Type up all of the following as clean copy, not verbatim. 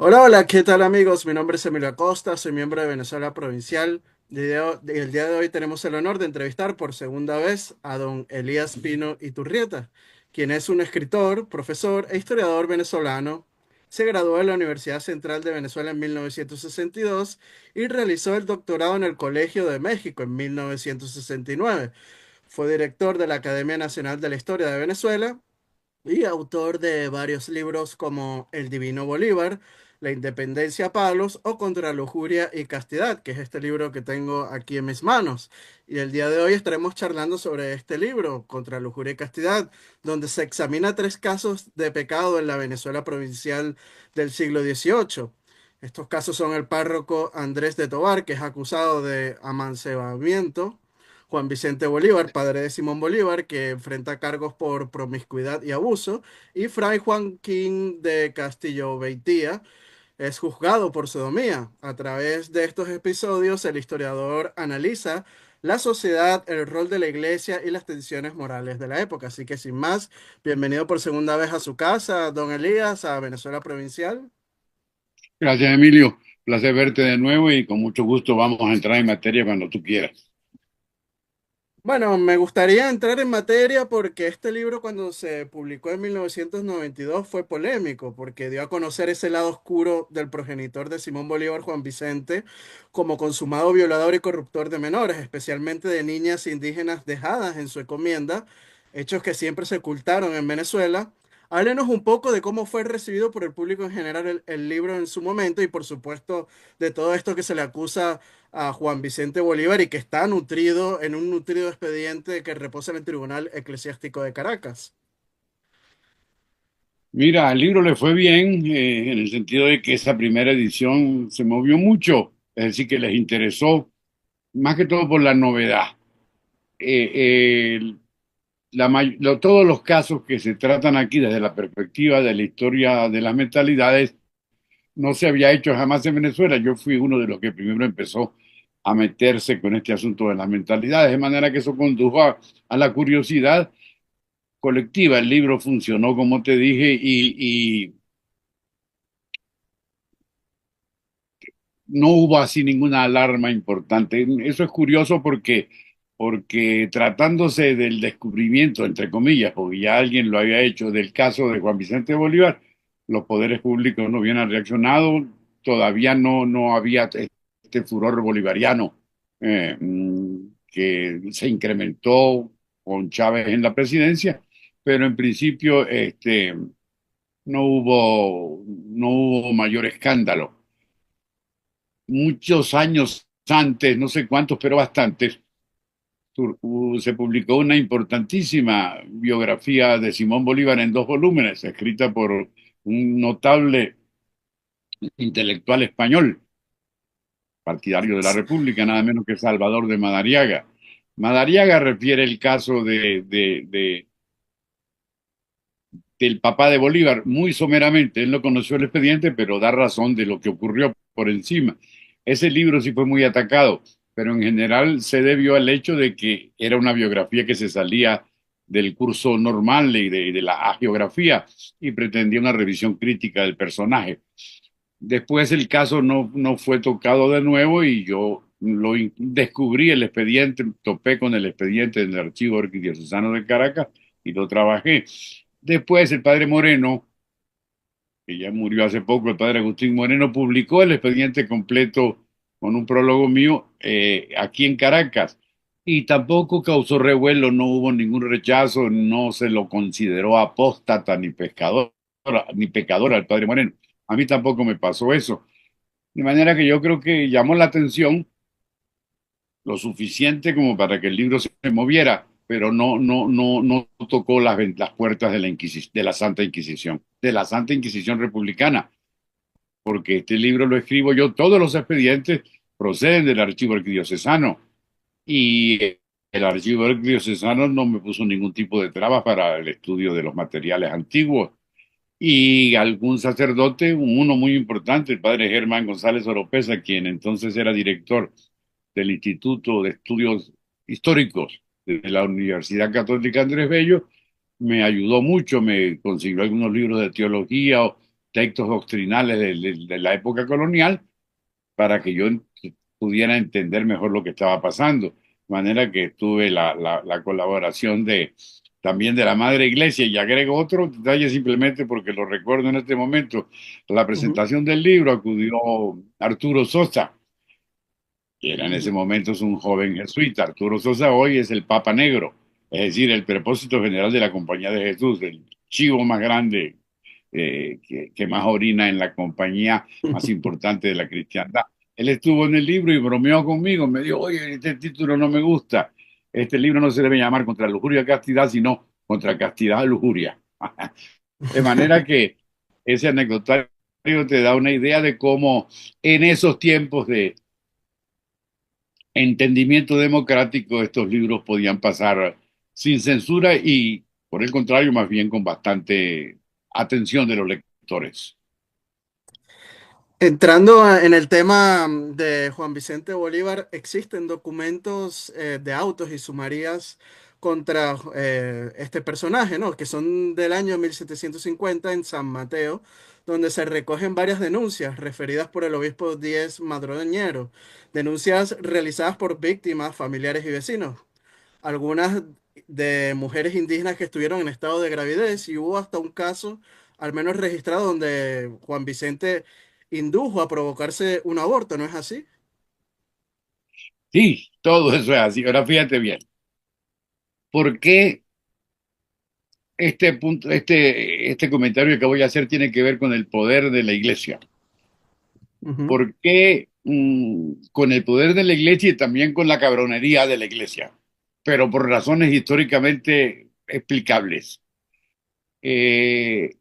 Hola, hola, ¿qué tal amigos? Mi nombre es Emilio Acosta, soy miembro de Venezuela Provincial. El día de hoy tenemos el honor de entrevistar por segunda vez a don Elías Pino Iturrieta, quien es un escritor, profesor e historiador venezolano. Se graduó de la Universidad Central de Venezuela en 1962 y realizó el doctorado en el Colegio de México en 1969. Fue director de la Academia Nacional de la Historia de Venezuela y autor de varios libros como El Divino Bolívar, La Independencia a Palos o Contra Lujuria y Castidad, que es este libro que tengo aquí en mis manos. Y el día de hoy estaremos charlando sobre este libro, Contra Lujuria y Castidad, donde se examina tres casos de pecado en la Venezuela provincial del siglo XVIII. Estos casos son el párroco Andrés de Tobar, que es acusado de amancebamiento; Juan Vicente Bolívar, padre de Simón Bolívar, que enfrenta cargos por promiscuidad y abuso; y Fray Joaquín de Castillo Beitía es juzgado por sodomía. A través de estos episodios, el historiador analiza la sociedad, el rol de la iglesia y las tensiones morales de la época. Así que sin más, bienvenido por segunda vez a su casa, don Elías, a Venezuela Provincial. Gracias, Emilio. Placer verte de nuevo y con mucho gusto vamos a entrar en materia cuando tú quieras. Bueno, me gustaría entrar en materia porque este libro cuando se publicó en 1992 fue polémico porque dio a conocer ese lado oscuro del progenitor de Simón Bolívar, Juan Vicente, como consumado violador y corruptor de menores, especialmente de niñas indígenas dejadas en su encomienda, hechos que siempre se ocultaron en Venezuela. Háblenos un poco de cómo fue recibido por el público en general el libro en su momento y por supuesto de todo esto que se le acusa a Juan Vicente Bolívar y que está nutrido en un nutrido expediente que reposa en el Tribunal Eclesiástico de Caracas. Mira, al libro le fue bien en el sentido de que esa primera edición se movió mucho, es decir, que les interesó, más que todo por la novedad. Todos los casos que se tratan aquí desde la perspectiva de la historia de las mentalidades no se había hecho jamás en Venezuela. Yo fui uno de los que primero empezó a meterse con este asunto de las mentalidades, de manera que eso condujo a la curiosidad colectiva. El libro funcionó, como te dije, y no hubo así ninguna alarma importante. Eso es curioso porque tratándose del descubrimiento, entre comillas, porque ya alguien lo había hecho, del caso de Juan Vicente Bolívar, los poderes públicos no habían reaccionado, todavía no había este furor bolivariano que se incrementó con Chávez en la presidencia, pero en principio no hubo mayor escándalo. Muchos años antes, no sé cuántos, pero bastantes, se publicó una importantísima biografía de Simón Bolívar en dos volúmenes, escrita por un notable intelectual español, partidario de la República, nada menos que Salvador de Madariaga. Madariaga refiere el caso del papá de Bolívar muy someramente. Él no conoció el expediente, pero da razón de lo que ocurrió por encima. Ese libro sí fue muy atacado, pero en general se debió al hecho de que era una biografía que se salía del curso normal y de la agiografía y pretendía una revisión crítica del personaje. Después el caso no fue tocado de nuevo y yo descubrí el expediente, topé con el expediente en el archivo arquidiocesano de Caracas y lo trabajé. Después el padre Moreno, que ya murió hace poco, el padre Agustín Moreno, publicó el expediente completo con un prólogo mío aquí en Caracas. Y tampoco causó revuelo, no hubo ningún rechazo, no se lo consideró apóstata ni pecador al padre Moreno. A mí tampoco me pasó eso. De manera que yo creo que llamó la atención lo suficiente como para que el libro se moviera, pero no tocó las puertas de de la Santa Inquisición, de la Santa Inquisición republicana, porque este libro lo escribo yo, todos los expedientes proceden del archivo arquidiocesano y el archivo arquidiocesano no me puso ningún tipo de trabas para el estudio de los materiales antiguos. Y algún sacerdote, uno muy importante, el padre Germán González Oropesa, quien entonces era director del Instituto de Estudios Históricos de la Universidad Católica Andrés Bello, me ayudó mucho, me consiguió algunos libros de teología textos doctrinales de la época colonial para que yo pudiera entender mejor lo que estaba pasando. De manera que tuve la colaboración también de la Madre Iglesia. Y agrego otro detalle simplemente porque lo recuerdo en este momento. A la Ujú, presentación del libro acudió Arturo Sosa, que era en ese ujú. momento un joven jesuita. Arturo Sosa hoy es el Papa Negro, es decir, el propósito general de la Compañía de Jesús, el chivo más grande que más orina en la compañía más importante de la cristiandad. Él estuvo en el libro y bromeó conmigo, me dijo, oye, este título no me gusta, este libro no se debe llamar contra lujuria y castidad, sino contra castidad y lujuria. De manera que ese anecdotario te da una idea de cómo en esos tiempos de entendimiento democrático estos libros podían pasar sin censura y, por el contrario, más bien con bastante atención de los lectores. Entrando en el tema de Juan Vicente Bolívar, existen documentos de autos y sumarías contra este personaje, ¿no? Que son del año 1750 en San Mateo, donde se recogen varias denuncias referidas por el obispo Díez Madroñero, denuncias realizadas por víctimas, familiares y vecinos, algunas de mujeres indígenas que estuvieron en estado de gravidez y hubo hasta un caso, al menos registrado, donde Juan Vicente indujo a provocarse un aborto, ¿no es así? Sí, todo eso es así. Ahora fíjate bien, ¿por qué este punto, este comentario que voy a hacer tiene que ver con el poder de la iglesia? Ujú. ¿Por qué con el poder de la iglesia y también con la cabronería de la iglesia? Pero por razones históricamente explicables. Eh,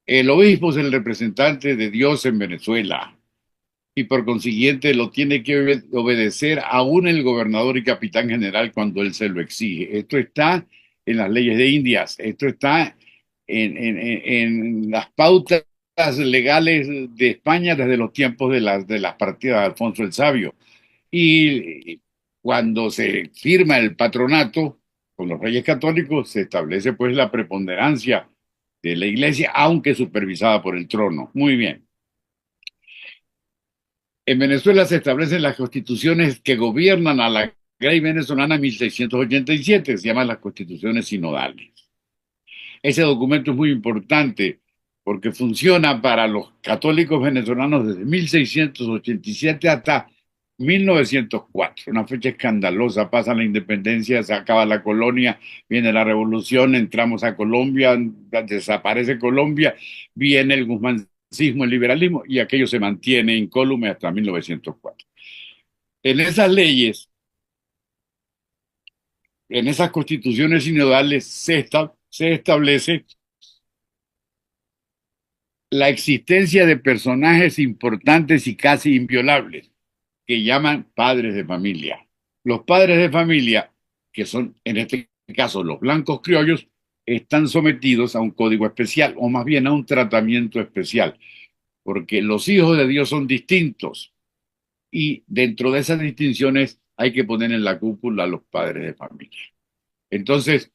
el obispo es el representante de Dios en Venezuela y por consiguiente lo tiene que obedecer aún el gobernador y capitán general cuando él se lo exige. Esto está en las leyes de Indias, esto está en las pautas legales de España desde los tiempos de las partidas de Alfonso el Sabio. Y cuando se firma el patronato con los reyes católicos, se establece pues la preponderancia de la iglesia, aunque supervisada por el trono. Muy bien. En Venezuela se establecen las constituciones que gobiernan a la Grey venezolana 1687, se llaman las constituciones sinodales. Ese documento es muy importante porque funciona para los católicos venezolanos desde 1687 hasta 1904, una fecha escandalosa. Pasa la independencia, se acaba la colonia, viene la revolución, entramos a Colombia, desaparece Colombia, viene el guzmancismo, el liberalismo, y aquello se mantiene incólume hasta 1904. En esas leyes, en esas constituciones sinodales, se establece la existencia de personajes importantes y casi inviolables, que llaman padres de familia. Los padres de familia, que son en este caso los blancos criollos, están sometidos a un código especial, o más bien a un tratamiento especial, porque los hijos de Dios son distintos y dentro de esas distinciones hay que poner en la cúpula a los padres de familia. Entonces,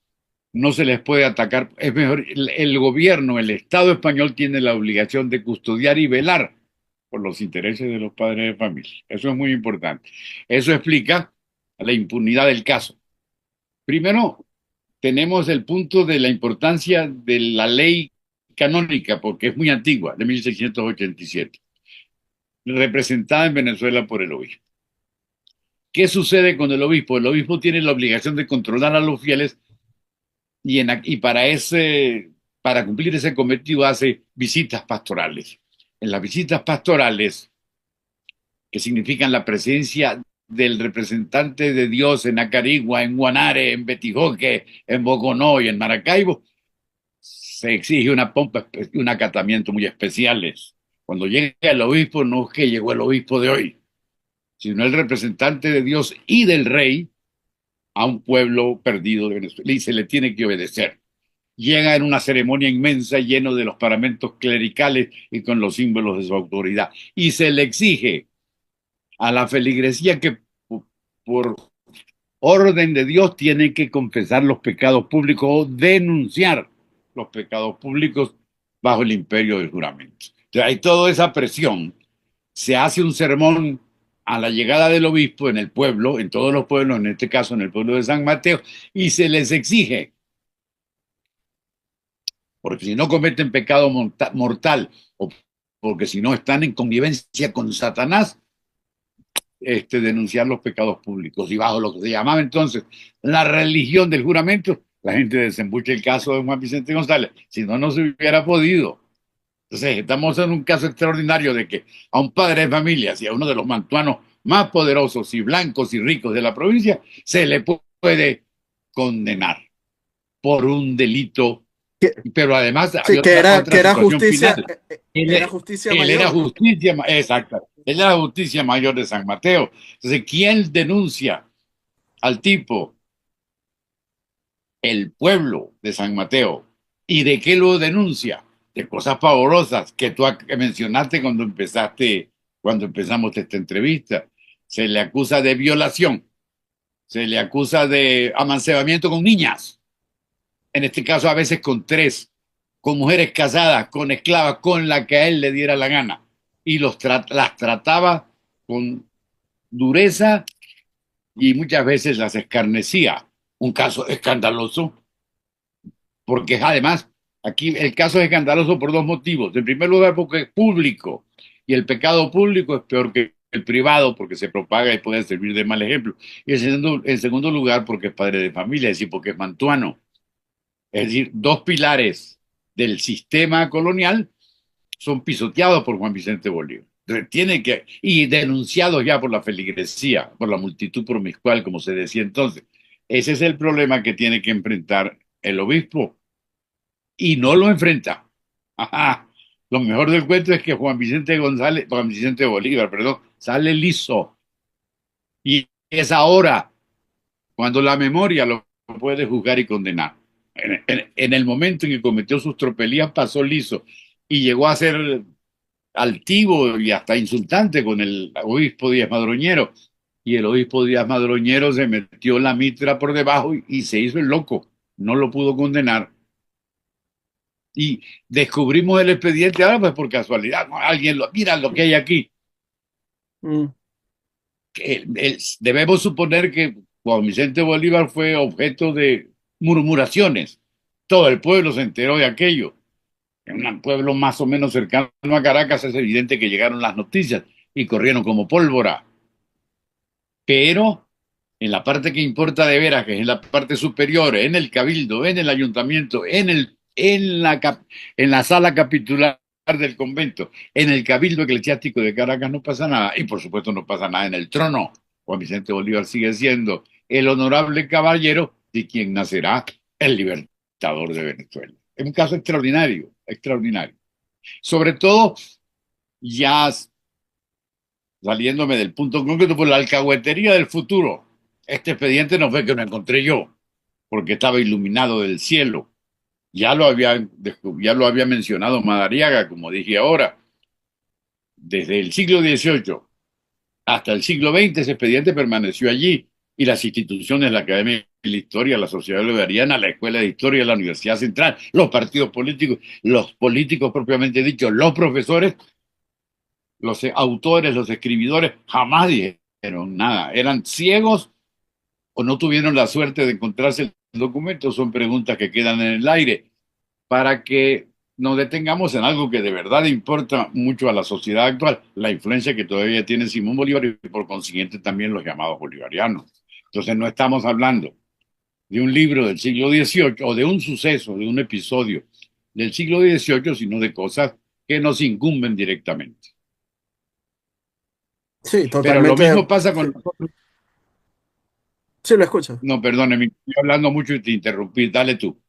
no se les puede atacar. Es mejor, el gobierno, el Estado español tiene la obligación de custodiar y velar por los intereses de los padres de familia. Eso es muy importante. Eso explica la impunidad del caso. Primero, tenemos el punto de la importancia de la ley canónica, porque es muy antigua, de 1687, representada en Venezuela por el obispo. ¿Qué sucede con el obispo? El obispo tiene la obligación de controlar a los fieles y para cumplir ese cometido hace visitas pastorales. En las visitas pastorales, que significan la presencia del representante de Dios en Acarigua, en Guanare, en Betijoque, en Boconó y en Maracaibo, se exige una pompa y un acatamiento muy especiales. Cuando llega el obispo, no es que llegó el obispo de hoy, sino el representante de Dios y del rey a un pueblo perdido de Venezuela y se le tiene que obedecer. Llega en una ceremonia inmensa lleno de los paramentos clericales y con los símbolos de su autoridad. Y se le exige a la feligresía que por orden de Dios tiene que confesar los pecados públicos o denunciar los pecados públicos bajo el imperio del juramento. Entonces, hay toda esa presión. Se hace un sermón a la llegada del obispo en el pueblo, en todos los pueblos, en este caso en el pueblo de San Mateo, y se les exige, porque si no cometen pecado mortal, o porque si no están en convivencia con Satanás, denunciar los pecados públicos. Y bajo lo que se llamaba entonces la religión del juramento, la gente desembucha el caso de Juan Vicente González. Si no, no se hubiera podido. Entonces, estamos en un caso extraordinario de que a un padre de familia y a uno de los mantuanos más poderosos y blancos y ricos de la provincia se le puede condenar por un delito, Que- pero además sí, hay otra que era situación justicia, final. Él, era justicia él era mayor, ¿no? justicia, exacto, él era justicia mayor de San Mateo. Entonces, ¿quién denuncia al tipo? El pueblo de San Mateo. ¿Y de qué lo denuncia? De cosas pavorosas que tú mencionaste cuando empezamos esta entrevista. Se le acusa de violación, se le acusa de amancebamiento con niñas, en este caso a veces con tres, con mujeres casadas, con esclavas, con la que a él le diera la gana. Y las trataba con dureza y muchas veces las escarnecía. Un caso escandaloso porque además aquí el caso es escandaloso por dos motivos. En primer lugar, porque es público y el pecado público es peor que el privado porque se propaga y puede servir de mal ejemplo. Y en segundo lugar, porque es padre de familia, es decir, porque es mantuano. Es decir, dos pilares del sistema colonial son pisoteados por Juan Vicente Bolívar. Entonces, y denunciados ya por la feligresía, por la multitud promiscual, como se decía entonces. Ese es el problema que tiene que enfrentar el obispo y no lo enfrenta. Ajá. Lo mejor del cuento es que Juan Vicente Bolívar, perdón, sale liso. Y es ahora cuando la memoria lo puede juzgar y condenar. En el momento en que cometió sus tropelías pasó liso y llegó a ser altivo y hasta insultante con el obispo Díaz Madroñero. Y el obispo Díaz Madroñero se metió la mitra por debajo y se hizo el loco. No lo pudo condenar y descubrimos el expediente ahora pues por casualidad, ¿no? Mira lo que hay aquí. Mm. Debemos suponer que Juan Vicente Bolívar fue objeto de murmuraciones. Todo el pueblo se enteró de aquello. En un pueblo más o menos cercano a Caracas es evidente que llegaron las noticias y corrieron como pólvora. Pero en la parte que importa de veras, que es en la parte superior, en el cabildo, en el ayuntamiento, en la sala capitular del convento, en el cabildo eclesiástico de Caracas no pasa nada. Y por supuesto no pasa nada en el trono. Juan Vicente Bolívar sigue siendo el honorable caballero de quien nacerá el libertador de Venezuela. Es un caso extraordinario, extraordinario. Sobre todo, ya saliéndome del punto concreto por la alcahuetería del futuro. Este expediente no fue que lo encontré yo, porque estaba iluminado del cielo. Ya lo había mencionado Madariaga, como dije ahora. Desde el siglo XVIII hasta el siglo XX ese expediente permaneció allí y las instituciones, la Academia de la Historia, la Sociedad Bolivariana, la Escuela de Historia, la Universidad Central, los partidos políticos, los políticos propiamente dichos, los profesores, los autores, los escribidores, jamás dijeron nada. Eran ciegos o no tuvieron la suerte de encontrarse el documento. Son preguntas que quedan en el aire para que nos detengamos en algo que de verdad importa mucho a la sociedad actual, la influencia que todavía tiene Simón Bolívar y por consiguiente también los llamados bolivarianos. Entonces no estamos hablando de un libro del siglo XVIII o de un suceso, de un episodio del siglo XVIII, sino de cosas que nos incumben directamente. Sí, Pero lo totalmente. mismo pasa Sí, con nosotros. sí, lo escucho. No, perdóneme, estoy hablando mucho y te interrumpí. Dale tú.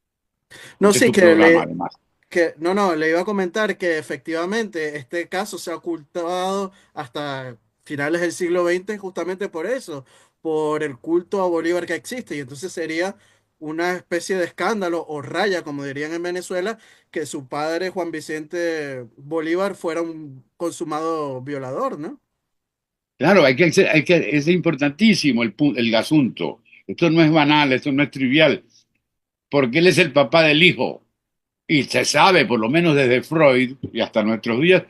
No, Este es sí, tu programa, además. no, le iba a comentar que efectivamente este caso se ha ocultado hasta finales del siglo XX justamente por eso, por el culto a Bolívar que existe. Y entonces sería una especie de escándalo o raya, como dirían en Venezuela, que su padre Juan Vicente Bolívar fuera un consumado violador, ¿no? Claro, es importantísimo el asunto. Esto no es banal, esto no es trivial, porque él es el papá del hijo Y se sabe, por lo menos desde Freud y hasta nuestros días,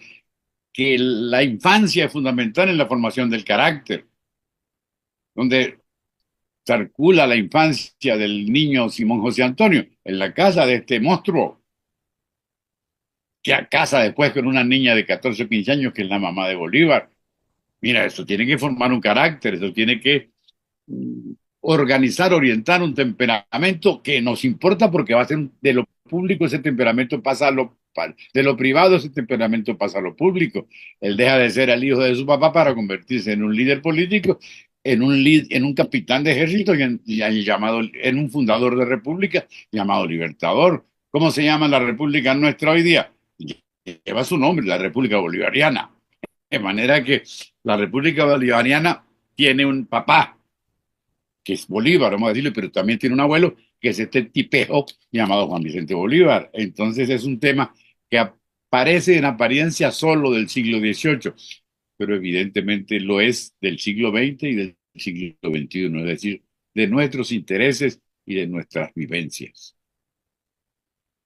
que la infancia es fundamental en la formación del carácter, donde circula la infancia del niño Simón José Antonio, en la casa de este monstruo, que a casa después con una niña de 14 o 15 años, que es la mamá de Bolívar. Mira, eso tiene que formar un carácter, eso tiene que organizar, orientar un temperamento que nos importa porque va a ser de lo público ese temperamento pasa a de lo privado ese temperamento pasa a lo público. Él deja de ser el hijo de su papá para convertirse en un líder político, en un capitán de ejército y llamado, en un fundador de república llamado Libertador. ¿Cómo se llama la república nuestra hoy día? Lleva su nombre, la República Bolivariana. De manera que la República Bolivariana tiene un papá, que es Bolívar, vamos a decirlo, pero también tiene un abuelo, que es este tipejo llamado Juan Vicente Bolívar. Entonces es un tema que aparece en apariencia solo del siglo XVIII, pero evidentemente lo es del siglo XX y del siglo XXI, es decir, de nuestros intereses y de nuestras vivencias.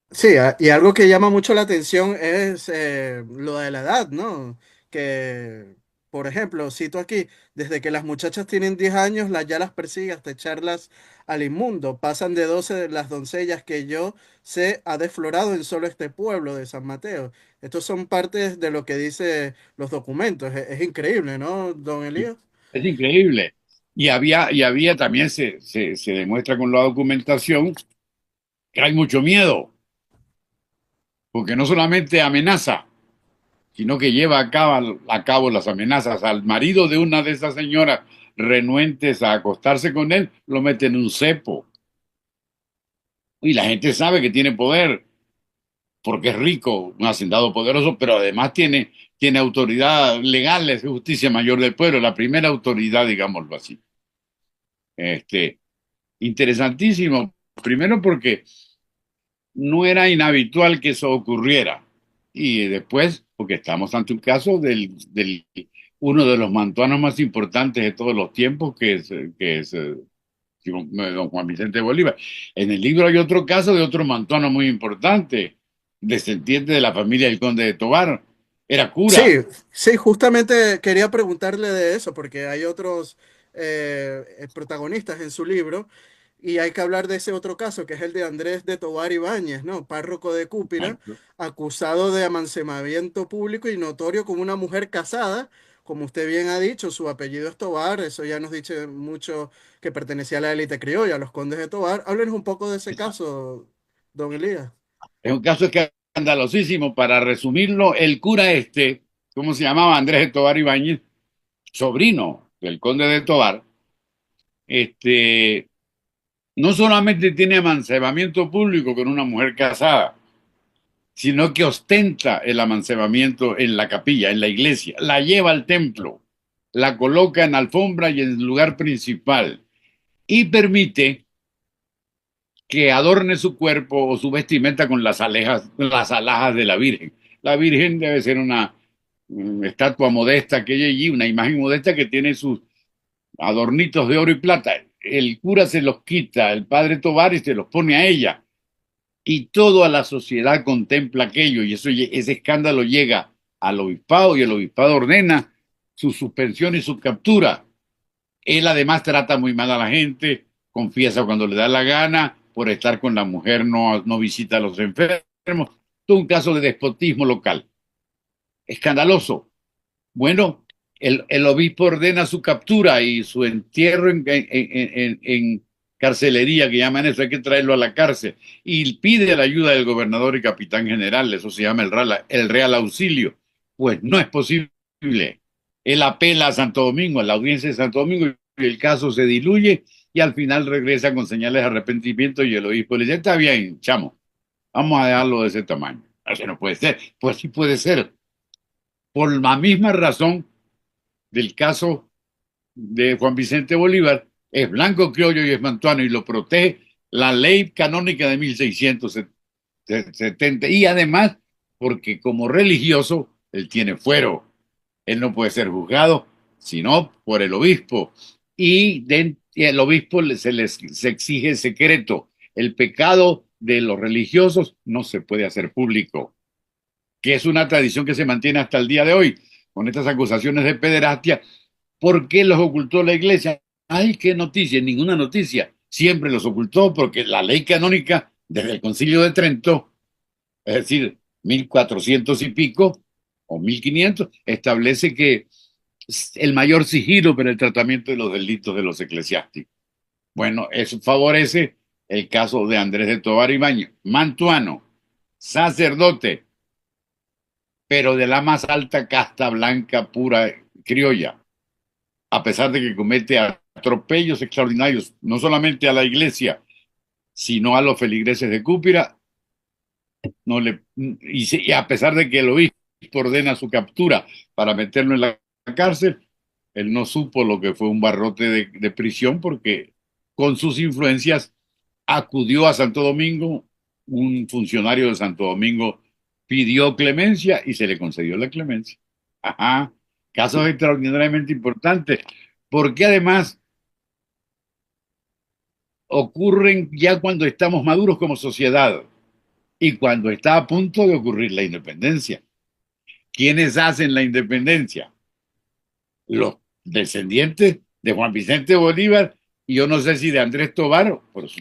Sí, y algo que llama mucho la atención es lo de la edad, ¿no? Que, por ejemplo, cito aquí, desde que las muchachas tienen 10 años, ya las persigue hasta echarlas al inmundo. Pasan de 12 de las doncellas que yo sé ha desflorado en solo este pueblo de San Mateo. Estos son partes de lo que dice los documentos. Es increíble, ¿no, don Elías? Es increíble. Y había también, se demuestra con la documentación, que hay mucho miedo, porque no solamente amenaza, sino que lleva a cabo las amenazas al marido de una de esas señoras renuentes a acostarse con él, lo mete en un cepo. Y la gente sabe que tiene poder, porque es rico, un hacendado poderoso, pero además tiene autoridad legal, es justicia mayor del pueblo, la primera autoridad, digámoslo así. Este, interesantísimo, primero porque no era inhabitual que eso ocurriera. Y después, porque estamos ante un caso del uno de los mantuanos más importantes de todos los tiempos, que es don Juan Vicente Bolívar. En el libro hay otro caso de otro mantuano muy importante, descendiente de la familia del conde de Tovar. Era cura. Sí, sí, justamente quería preguntarle de eso, porque hay otros protagonistas en su libro, y hay que hablar de ese otro caso, que es el de Andrés de Tovar Ibáñez, ¿no? Párroco de Cúpira, acusado de amancebamiento público y notorio como una mujer casada. Como usted bien ha dicho, su apellido es Tovar, eso ya nos dice mucho que pertenecía a la élite criolla, a los condes de Tovar. Háblenos un poco de ese caso, don Elías. Es un caso escandalosísimo. Para resumirlo, el cura este, ¿cómo se llamaba? Andrés de Tovar Ibáñez, sobrino del conde de Tovar, este, no solamente tiene amancebamiento público con una mujer casada, sino que ostenta el amancebamiento en la capilla, en la iglesia, la lleva al templo, la coloca en alfombra y en el lugar principal y permite que adorne su cuerpo o su vestimenta con las alhajas de la Virgen. La Virgen debe ser una estatua modesta que hay allí, una imagen modesta que tiene sus adornitos de oro y plata. El cura se los quita, el padre Tovar, y se los pone a ella. Y toda la sociedad contempla aquello, y ese escándalo llega al obispado, y el obispado ordena su suspensión y su captura. Él además trata muy mal a la gente, confiesa cuando le da la gana, por estar con la mujer no visita a los enfermos. Todo un caso de despotismo local. Escandaloso. Bueno, el obispo ordena su captura y su entierro en carcelería, que llaman eso, hay que traerlo a la cárcel, y pide la ayuda del gobernador y capitán general, eso se llama el Real Auxilio. Pues no es posible. Él apela a Santo Domingo, a la audiencia de Santo Domingo, y el caso se diluye y al final regresa con señales de arrepentimiento y el obispo le dice, está bien, chamo, vamos a dejarlo de ese tamaño. Eso no puede ser. Pues sí puede ser. Por la misma razón del caso de Juan Vicente Bolívar, es blanco criollo y es mantuano y lo protege la ley canónica de 1670. Y además, porque como religioso, él tiene fuero. Él no puede ser juzgado sino por el obispo. Y el obispo se exige secreto. El pecado de los religiosos no se puede hacer público, que es una tradición que se mantiene hasta el día de hoy, con estas acusaciones de pederastia. ¿Por qué los ocultó la iglesia? Ay, qué noticia, ninguna noticia. Siempre los ocultó porque la ley canónica, desde el Concilio de Trento, es decir, 1400 y pico, o 1500, establece que el mayor sigilo para el tratamiento de los delitos de los eclesiásticos. Bueno, eso favorece el caso de Andrés de Tovar Ibáñez, mantuano, sacerdote, pero de la más alta casta blanca, pura, criolla, a pesar de que comete atropellos extraordinarios, no solamente a la iglesia, sino a los feligreses de Cúpira, no le, y a pesar de que el obispo ordena su captura para meterlo en la cárcel, él no supo lo que fue un barrote de prisión porque con sus influencias acudió a Santo Domingo, un funcionario de Santo Domingo pidió clemencia y se le concedió la clemencia. Ajá, casos extraordinariamente importantes, porque además ocurren ya cuando estamos maduros como sociedad y cuando está a punto de ocurrir la independencia. ¿Quiénes hacen la independencia? Los descendientes de Juan Vicente Bolívar y yo no sé si de Andrés Tobar,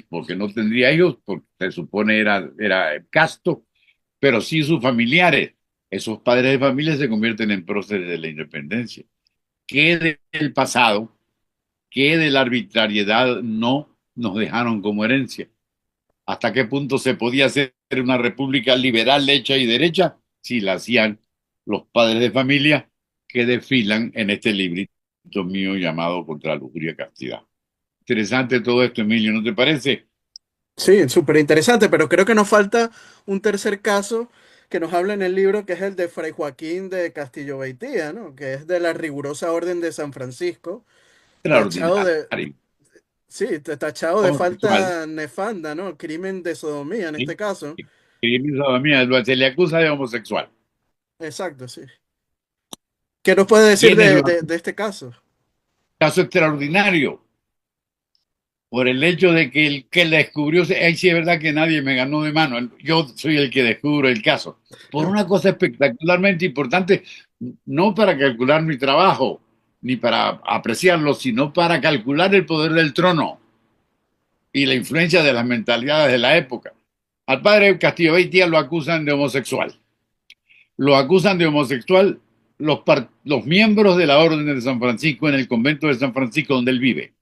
porque no tendría hijos, porque se supone era casto, pero sí sus familiares. Esos padres de familia se convierten en próceres de la independencia. ¿Qué del pasado, qué de la arbitrariedad no nos dejaron como herencia? ¿Hasta qué punto se podía hacer una república liberal hecha y derecha si la hacían los padres de familia que desfilan en este librito mío llamado Contra la lujuria y castidad? Interesante todo esto, Emilio, ¿no te parece? Sí, súper interesante, pero creo que nos falta un tercer caso que nos habla en el libro, que es el de Fray Joaquín de Castillo Beitía, ¿no? Que es de la rigurosa Orden de San Francisco, tachado de, Extraordinario, sí, tachado de homosexual, falta nefanda, ¿no? Crimen de sodomía en este ¿sí? caso. Crimen sodomía, se le acusa de homosexual. Exacto, sí. ¿Qué nos puede decir ¿Quiénes lo de acusan? este caso? Caso extraordinario, por el hecho de que el que la descubrió, ahí sí es verdad que nadie me ganó de mano, yo soy el que descubro el caso, por una cosa espectacularmente importante, no para calcular mi trabajo, ni para apreciarlo, sino para calcular el poder del trono y la influencia de las mentalidades de la época. Al padre Castillo Beitia lo acusan de homosexual. Lo acusan de homosexual los miembros de la Orden de San Francisco en el convento de San Francisco donde él vive.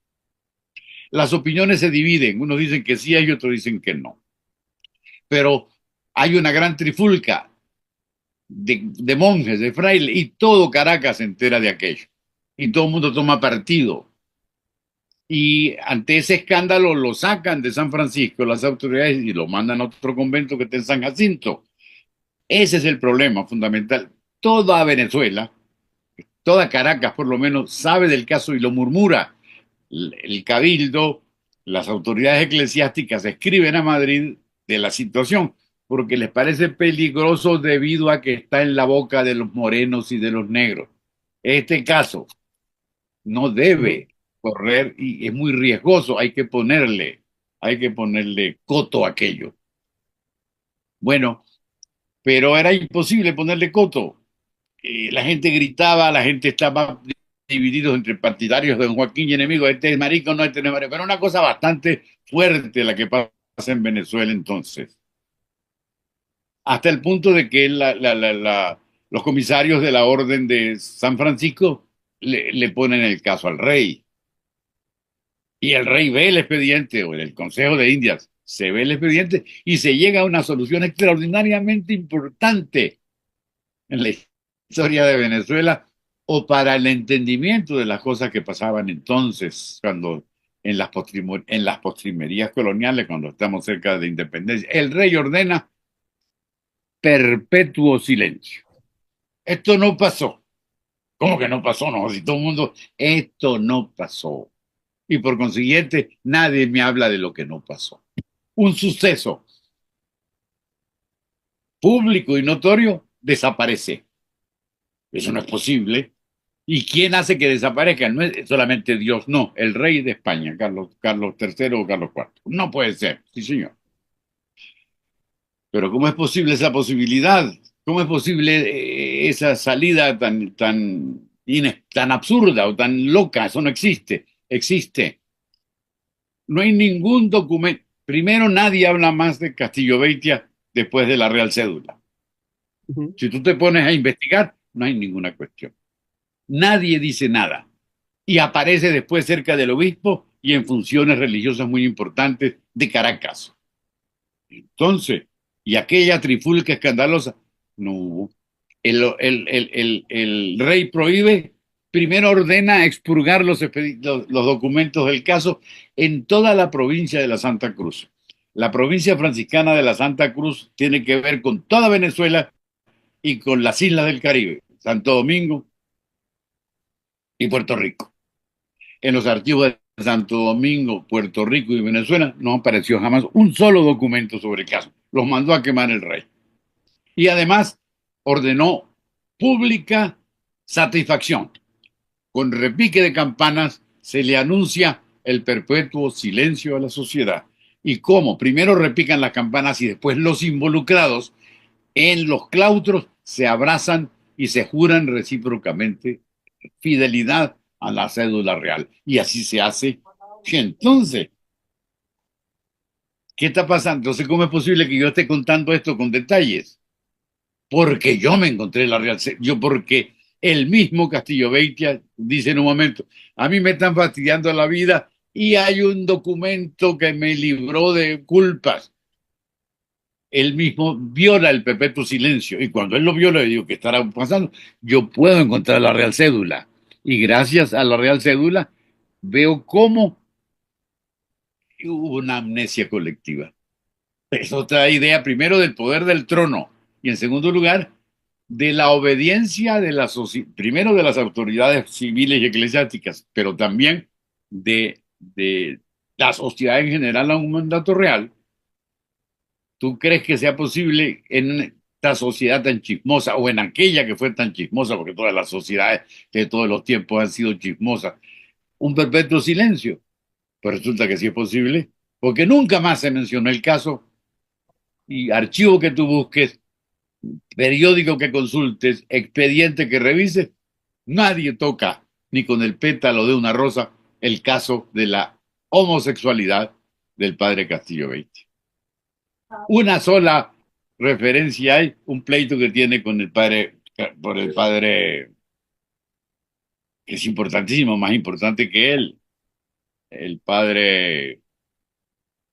Las opiniones se dividen, unos dicen que sí y otros dicen que no. Pero hay una gran trifulca de monjes, de frailes, y todo Caracas se entera de aquello. Y todo el mundo toma partido. Y ante ese escándalo lo sacan de San Francisco las autoridades y lo mandan a otro convento que está en San Jacinto. Ese es el problema fundamental. Toda Venezuela, toda Caracas por lo menos, sabe del caso y lo murmura. El cabildo, las autoridades eclesiásticas escriben a Madrid de la situación porque les parece peligroso debido a que está en la boca de los morenos y de los negros. Este caso no Ujú. debe correr y es muy riesgoso, hay que ponerle coto a aquello. Bueno, pero era imposible ponerle coto. La gente gritaba, la gente estaba divididos entre partidarios de Don Joaquín y enemigos, este es marico, no, este no es marico, pero una cosa bastante fuerte la que pasa en Venezuela entonces, hasta el punto de que los comisarios de la Orden de San Francisco le ponen el caso al rey, y el rey ve el expediente, o el Consejo de Indias se ve el expediente, y se llega a una solución extraordinariamente importante en la historia de Venezuela o para el entendimiento de las cosas que pasaban entonces, cuando en las postrimerías coloniales, cuando estamos cerca de la independencia. El rey ordena perpetuo silencio. Esto no pasó. ¿Cómo que no pasó? No, si todo el mundo, esto no pasó. Y por consiguiente, nadie me habla de lo que no pasó. Un suceso público y notorio desaparece. Eso no es posible. ¿Y quién hace que desaparezcan? No es solamente Dios, no, el rey de España, Carlos III o Carlos IV. No puede ser, sí señor. Pero ¿cómo es posible esa posibilidad? ¿Cómo es posible esa salida tan absurda o tan loca? Eso no existe. Existe. No hay ningún documento. Primero, nadie habla más de Castillo Beitia después de la Real Cédula. Ujú. Si tú te pones a investigar, no hay ninguna cuestión. Nadie dice nada. Y aparece después cerca del obispo y en funciones religiosas muy importantes de Caracas. Entonces, y aquella trifulca escandalosa, no hubo. El rey prohíbe, primero ordena expurgar los documentos del caso en toda la provincia de la Santa Cruz. La provincia franciscana de la Santa Cruz tiene que ver con toda Venezuela y con las islas del Caribe, Santo Domingo y Puerto Rico. En los archivos de Santo Domingo, Puerto Rico y Venezuela no apareció jamás un solo documento sobre el caso. Los mandó a quemar el rey. Y además ordenó pública satisfacción. Con repique de campanas se le anuncia el perpetuo silencio a la sociedad. Y cómo primero repican las campanas y después los involucrados en los claustros se abrazan y se juran recíprocamente fidelidad a la cédula real. Y así se hace. Y entonces, ¿qué está pasando? Entonces, ¿cómo es posible que yo esté contando esto con detalles? Porque yo me encontré la Real yo porque el mismo Castillo Beitia dice en un momento, a mí me están fastidiando la vida y hay un documento que me libró de culpas. Él mismo viola el perpetuo silencio y cuando él lo viola, le digo, ¿qué estará pasando? Yo puedo encontrar la Real Cédula y gracias a la Real Cédula veo cómo hubo una amnesia colectiva. Es otra idea, primero, del poder del trono y en segundo lugar, de la obediencia de primero de las autoridades civiles y eclesiásticas, pero también de la sociedad en general a un mandato real. ¿Tú crees que sea posible en esta sociedad tan chismosa o en aquella que fue tan chismosa, porque todas las sociedades de todos los tiempos han sido chismosas, un perpetuo silencio? Pues resulta que sí es posible, porque nunca más se mencionó el caso y archivo que tú busques, periódico que consultes, expediente que revises, nadie toca ni con el pétalo de una rosa el caso de la homosexualidad del padre Castillo Beatty. Una sola referencia hay, un pleito que tiene con el padre, por el padre, que es importantísimo, más importante que él, el padre,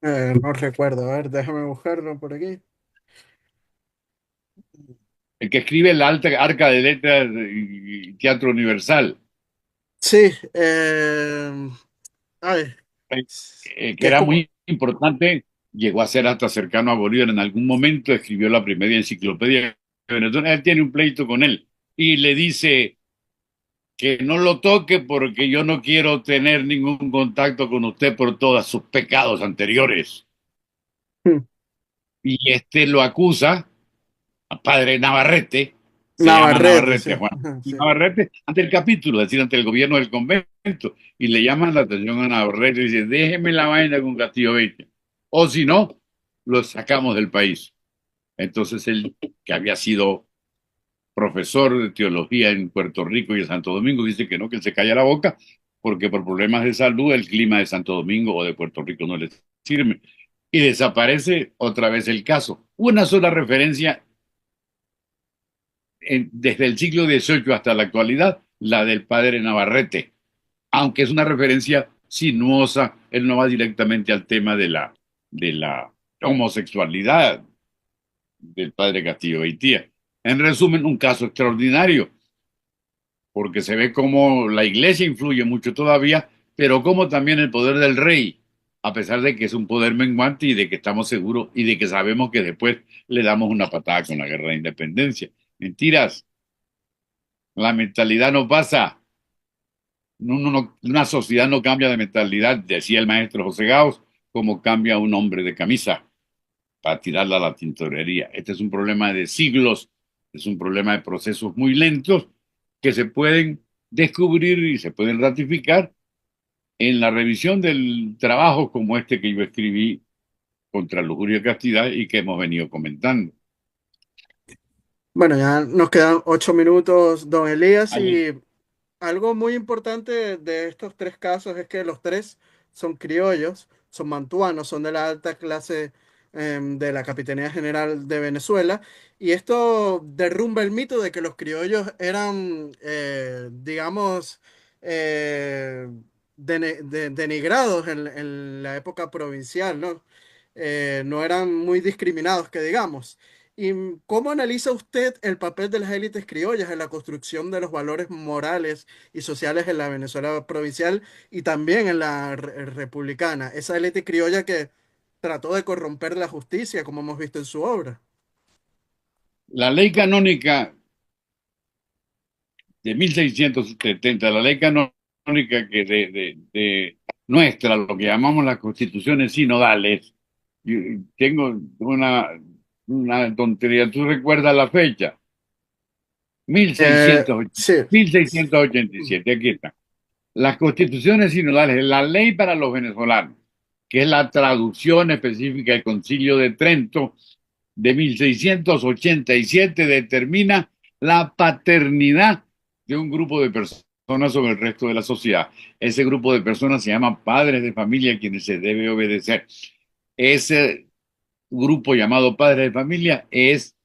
No recuerdo, a ver, déjame buscarlo por aquí. el que escribe la alta arca de letras y Teatro Universal, Sí, ay, que que es era como, muy importante, llegó a ser hasta cercano a Bolívar en algún momento, escribió la primera enciclopedia de Venezuela, él tiene un pleito con él y le dice que no lo toque porque yo no quiero tener ningún contacto con usted por todos sus pecados anteriores. Y este lo acusa a padre Navarrete, se llama Navarrete, sí, Navarrete, Juan ajá, sí. Navarrete, ante el capítulo, es decir, ante el gobierno del convento, y le llaman la atención a Navarrete y dice, déjeme la vaina con Castillo Beite, o si no, lo sacamos del país. Entonces él, que había sido profesor de teología en Puerto Rico y en Santo Domingo, dice que no, que él se calla la boca, porque por problemas de salud el clima de Santo Domingo o de Puerto Rico no le sirve. Y desaparece otra vez el caso. Una sola referencia desde el siglo XVIII hasta la actualidad, la del padre Navarrete, aunque es una referencia sinuosa, él no va directamente al tema de la homosexualidad del padre Castillo Beitía. En resumen, un caso extraordinario, porque se ve cómo la iglesia influye mucho todavía, pero como también el poder del rey, a pesar de que es un poder menguante y de que estamos seguros y de que sabemos que después le damos una patada con la guerra de independencia. Mentiras, la mentalidad no pasa. Una sociedad no cambia de mentalidad, decía el maestro José Gaos, como cambia un hombre de camisa para tirarla a la tintorería. Este es un problema de siglos, es un problema de procesos muy lentos que se pueden descubrir y se pueden ratificar en la revisión del trabajo como este que yo escribí contra lujuria y castidad y que hemos venido comentando. Bueno, ya nos quedan 8 minutos, don Elías, Ahí, y algo muy importante de estos tres casos es que los tres son criollos, son mantuanos, son de la alta clase de la Capitanía General de Venezuela, y esto derrumba el mito de que los criollos eran, digamos, eh, denigrados en la época provincial, ¿no? No eran muy discriminados, que digamos. ¿Y cómo analiza usted el papel de las élites criollas en la construcción de los valores morales y sociales en la Venezuela provincial y también en la republicana? Esa élite criolla que trató de corromper la justicia, como hemos visto en su obra. la ley canónica de 1670, la ley canónica que de nuestra, lo que llamamos las constituciones sinodales, y tengo una tontería, ¿tú recuerdas la fecha? Sí. 1687, aquí está. Las constituciones sinodales, la ley para los venezolanos, que es la traducción específica del Concilio de Trento de 1687, determina la paternidad de un grupo de personas sobre el resto de la sociedad. Ese grupo de personas se llama padres de familia, a quienes se debe obedecer. Ese grupo llamado padres de familia es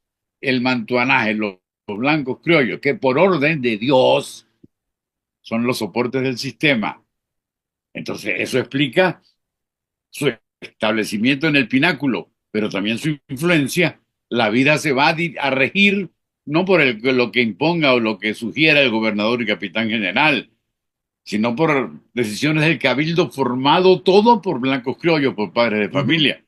el mantuanaje, los blancos criollos, que por orden de Dios son los soportes del sistema. Entonces, eso explica su establecimiento en el pináculo, pero también su influencia. La vida se va a regir no por lo que imponga o lo que sugiera el gobernador y capitán general, sino por decisiones del cabildo formado todo por blancos criollos, por padres de Ujú. familia.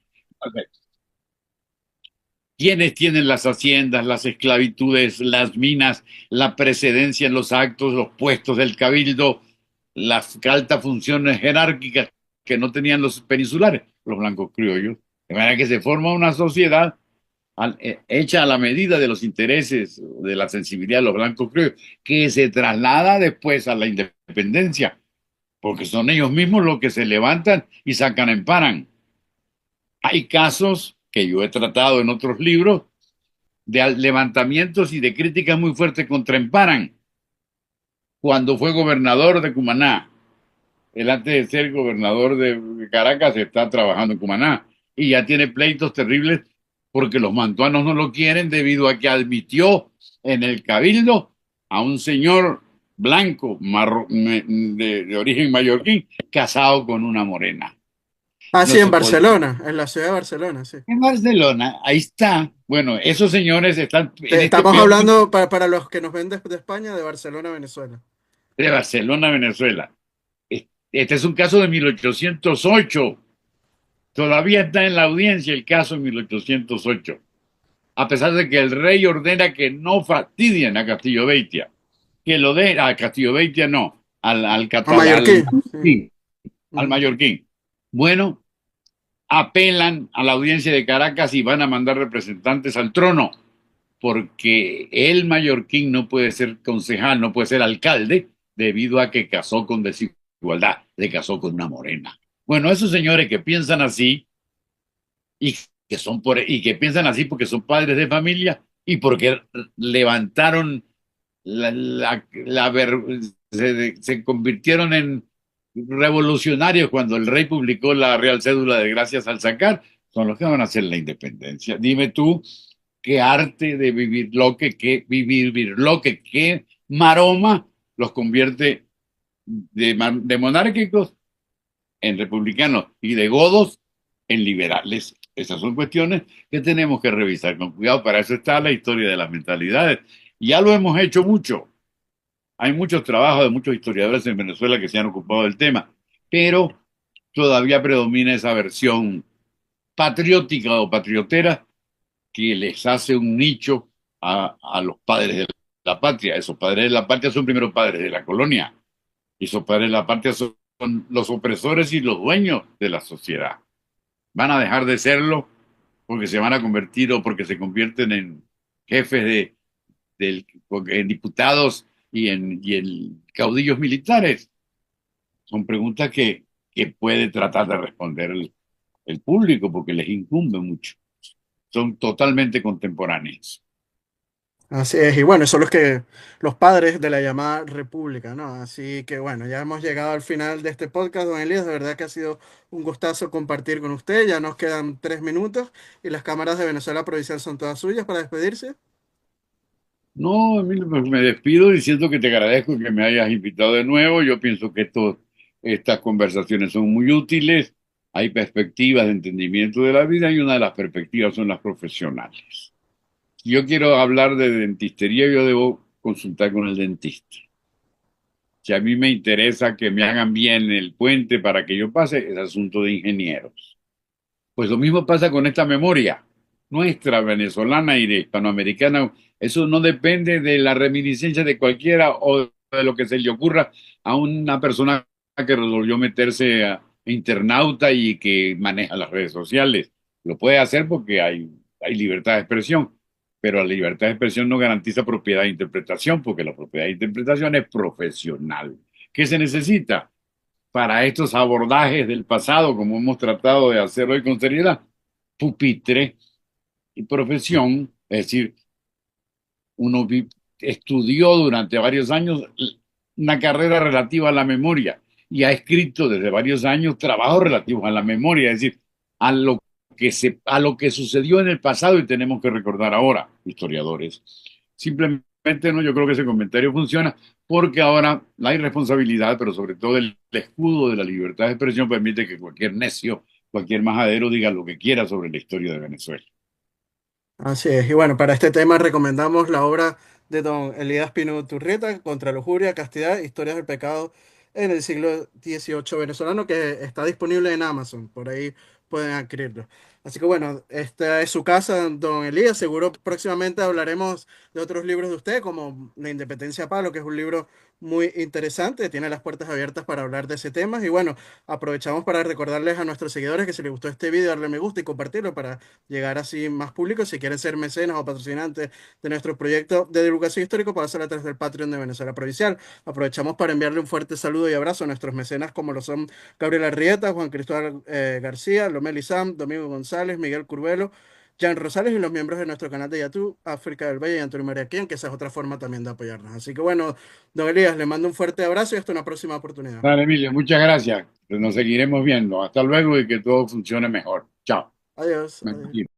¿Quiénes tienen las haciendas, las esclavitudes, las minas, la precedencia en los actos, los puestos del cabildo, las altas funciones jerárquicas que no tenían los peninsulares? Los blancos criollos. De manera que se forma una sociedad hecha a la medida de los intereses, de la sensibilidad de los blancos criollos, que se traslada después a la independencia, porque son ellos mismos los que se levantan y sacan en paran. Hay casos que yo he tratado en otros libros de levantamientos y de críticas muy fuertes contra Emparan cuando fue gobernador de Cumaná. Él antes de ser gobernador de Caracas está trabajando en Cumaná y ya tiene pleitos terribles porque los mantuanos no lo quieren debido a que admitió en el cabildo a un señor blanco de origen mallorquín casado con una morena. Ah, No sí, en se podía. Barcelona, en la ciudad de Barcelona, sí. En Barcelona, ahí está. Bueno, esos señores están en este Estamos peor hablando, para los que nos ven de España, de Barcelona, Venezuela. de Barcelona, Venezuela. Este es un caso de 1808. Todavía está en la audiencia el caso de 1808. A pesar de que el rey ordena que no fastidien a Castillo Beitia. Que lo den a Castillo Beitia, no. A Mallorquín. Sí. Mallorquín. Al Ujú. Mallorquín. Bueno, apelan a la audiencia de Caracas y van a mandar representantes al trono. Porque el mallorquín no puede ser concejal, no puede ser alcalde, debido a que casó con desigualdad, le casó con una morena. Bueno, esos señores que piensan así y y que piensan así porque son padres de familia y porque levantaron la, la, la se convirtieron en revolucionarios cuando el rey publicó la Real Cédula de Gracias al sacar, son los que van a hacer la independencia. Dime tú, qué arte de vivir lo vivir lo que qué maroma los convierte de monárquicos en republicanos y de godos en liberales. Esas son cuestiones que tenemos que revisar con cuidado. Para eso está la historia de las mentalidades. Ya lo hemos hecho mucho. Hay muchos trabajos de muchos historiadores en Venezuela que se han ocupado del tema, pero todavía predomina esa versión patriótica o patriotera que les hace un nicho a los padres de la patria. Esos padres de la patria son primero padres de la colonia. Y esos padres de la patria son los opresores y los dueños de la sociedad. Van a dejar de serlo porque se van a convertir o porque se convierten en jefes en diputados y en caudillos militares. Son preguntas que puede tratar de responder el público porque les incumbe mucho. Son totalmente contemporáneos. Así es, y bueno, son los que, los padres de la llamada República, ¿no? Así que bueno, ya hemos llegado al final de este podcast, don Elías, de verdad que ha sido un gustazo compartir con usted, ya nos quedan 3 minutos y las cámaras de Venezuela Provincial son todas suyas para despedirse. No, Emilio, pues me despido diciendo que te agradezco que me hayas invitado de nuevo. Yo pienso que estas conversaciones son muy útiles. Hay perspectivas de entendimiento de la vida y una de las perspectivas son las profesionales. Si yo quiero hablar de dentistería, yo debo consultar con el dentista. Si a mí me interesa que me hagan bien el puente para que yo pase, es asunto de ingenieros. Pues lo mismo pasa con esta memoria nuestra venezolana y de hispanoamericana. Eso no depende de la reminiscencia de cualquiera o de lo que se le ocurra a una persona que resolvió meterse a internauta y que maneja las redes sociales. Lo puede hacer porque hay libertad de expresión, pero la libertad de expresión no garantiza propiedad de interpretación porque la propiedad de interpretación es profesional. ¿Qué se necesita? Para estos abordajes del pasado, como hemos tratado de hacer hoy con seriedad, pupitre y profesión, es decir, uno estudió durante varios años una carrera relativa a la memoria y ha escrito desde varios años trabajos relativos a la memoria, es decir, a lo que sucedió en el pasado y tenemos que recordar ahora, historiadores. Simplemente no, yo creo que ese comentario funciona porque ahora la irresponsabilidad, pero sobre todo el escudo de la libertad de expresión permite que cualquier necio, cualquier majadero diga lo que quiera sobre la historia de Venezuela. Así es, y bueno, para este tema recomendamos la obra de don Elías Pino Turrieta, Contra lujuria, castidad, historias del pecado en el siglo XVIII venezolano, que está disponible en Amazon, por ahí pueden adquirirlo. Así que bueno, esta es su casa, don Elías, seguro próximamente hablaremos de otros libros de usted, como La Independencia a Palo, que es un libro muy interesante, tiene las puertas abiertas para hablar de ese tema, y bueno, aprovechamos para recordarles a nuestros seguidores que si les gustó este video, darle me gusta y compartirlo para llegar así más público. Si quieren ser mecenas o patrocinantes de nuestro proyecto de divulgación histórico, pueden hacerlo a través del Patreon de Venezuela Provincial. Aprovechamos para enviarle un fuerte saludo y abrazo a nuestros mecenas como lo son Gabriela Arrieta, Juan Cristóbal García, Lomeli Sam, Domingo González, Miguel Curvelo, Jan Rosales y los miembros de nuestro canal de YouTube, África del Valle y Antonio María Quien, que esa es otra forma también de apoyarnos. Así que bueno, don Elías, le mando un fuerte abrazo y hasta una próxima oportunidad. Dale, Emilio, muchas gracias. Nos seguiremos viendo. Hasta luego y que todo funcione mejor. Chao. Adiós. Me Adiós. retiro.